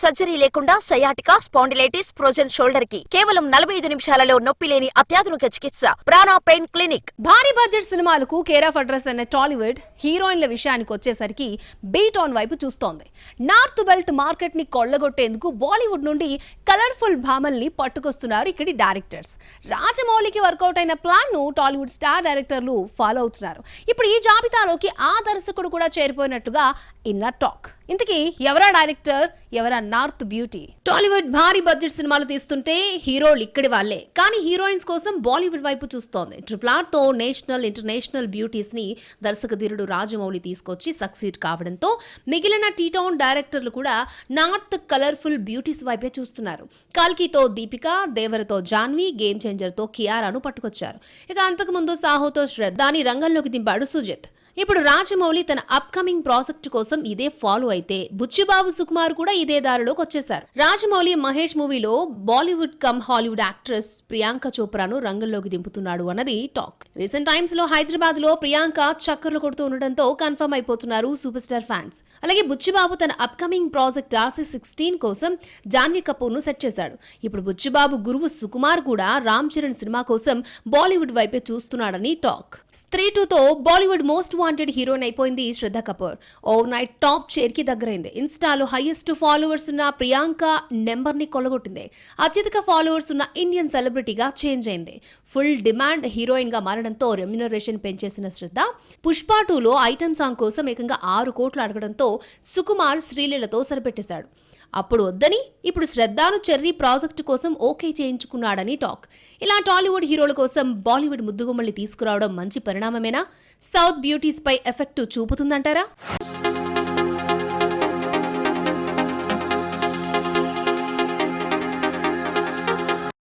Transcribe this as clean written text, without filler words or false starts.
Surgery లేకుండా sciatica, spondylitis, frozen shoulder కి కేవలం 45 నిమిషాలలో నొప్పి లేని అత్యాధునిక చికిత్స ప్రాణ పెయిన్ క్లినిక్. భారీ బడ్జెట్ సినిమాలకు కేర్ ఆఫ్ అడ్రస్ అనే టాలీవుడ్ హీరోయిన్ల విషయానికి వచ్చేసరికి బీట్ ఆన్ వైపు చూస్తోంది. నార్త్ బెల్ట్ మార్కెట్ ని కొల్లగొట్టేందుకు బాలీవుడ్ నుండి కలర్ఫుల్ భామల్ని పట్టుకొస్తున్నారు ఇక్కడి డైరెక్టర్స్. రాజమౌళికి వర్కౌట్ అయిన ప్లాన్ ను టాలీవుడ్ స్టార్ డైరెక్టర్లు ఫాలో అవుతున్నారు. ఇప్పుడు ఈ జాబితాలోకి ఆ దర్శకుడు కూడా చేరిపోయినట్టుగా ఇన్నర్ టాక్. ఇంతకీ ఎవరా డైరెక్టర్, ఎవరా నార్త్ బ్యూటీ? టాలీవుడ్ భారీ బడ్జెట్ సినిమాలు తీస్తుంటే హీరోలు ఇక్కడి వాళ్లే, కానీ హీరోయిన్స్ కోసం బాలీవుడ్ వైపు చూస్తోంది. RRR తో నేషనల్, ఇంటర్నేషనల్ బ్యూటీస్ ని దర్శకధీరుడు రాజమౌళి తీసుకొచ్చి సక్సీడ్ కావడంతో మిగిలిన టీ-టౌన్ డైరెక్టర్లు కూడా నార్త్ కలర్ఫుల్ బ్యూటీస్ వైపే చూస్తున్నారు. కల్కితో దీపిక, దేవరతో జాన్వి, గేమ్ చేంజర్ తో కియారాను పట్టుకొచ్చారు. ఇక అంతకుముందు సాహోతో శ్రద్ధాని రంగంలోకి దింపాడు సుజిత్. ఇప్పుడు రాజమౌళి తన అప్కమింగ్ ప్రాజెక్ట్ కోసం ఇదే ఫాలో అయితే బుచ్చిబాబు సుకుమార్ కూడా ఇదే దారిలోకి వచ్చేశారు. రాజమౌళి మహేష్ మూవీలో Bollywood come Hollywood actress Priyanka చోప్రాను రంగంలోకి దింపుతున్నాడు అన్నది టాక్. రీసెంట్ టైమ్స్ లో హైదరాబాద్ లో ప్రియాంక చక్కర్లు కొడుతూ ఉండడంతో కన్ఫర్మ్ అయిపోతున్నారు సూపర్ స్టార్ ఫ్యాన్స్. అలాగే బుచ్చిబాబు తన అప్కమింగ్ ప్రాజెక్ట్ RC16 కోసం జాన్వీ కపూర్ ను సెట్ చేశాడు. ఇప్పుడు బుచ్చిబాబు గురువు సుకుమార్ కూడా రామ్ చరణ్ సినిమా కోసం బాలీవుడ్ వైపే చూస్తున్నాడని టాక్. స్త్రీ 2తో బాలీవుడ్ మోస్ట్ వాంటెడ్ హీరోయిన్ అయిపోయింది Shraddha Kapoor. Overnight top chair కి దగ్గరైంది. ఇన్స్టాలో హైయెస్ట్ ఫాలోవర్స్ ఉన్న ప్రియాంక నెంబర్ ని కొల్లగొట్టింది. అత్యధిక ఫాలోవర్స్ ఉన్న ఇండియన్ సెలబ్రిటీగా చేంజ్ అయింది. ఫుల్ డిమాండ్ హీరోయిన్ గా మారడంతో రెమ్యునరేషన్ పెంచేసిన శ్రద్ధ పుష్ప 2లో ఐటమ్ సాంగ్ కోసం ఏకంగా 6 కోట్లు అడగడంతో సుకుమార్ శ్రీలీలతో సరిపెట్టేశాడు. అప్పుడు వద్దని ఇప్పుడు శ్రద్ధాను చెర్రీ ప్రాజెక్టు కోసం ఓకే చేయించుకున్నాడని టాక్. ఇలా టాలీవుడ్ హీరోల కోసం బాలీవుడ్ ముద్దుగుమ్మల్ని తీసుకురావడం మంచి పరిణామమేనా? సౌత్ బ్యూటీస్ పై ఎఫెక్ట్ చూపుతుందంటారా?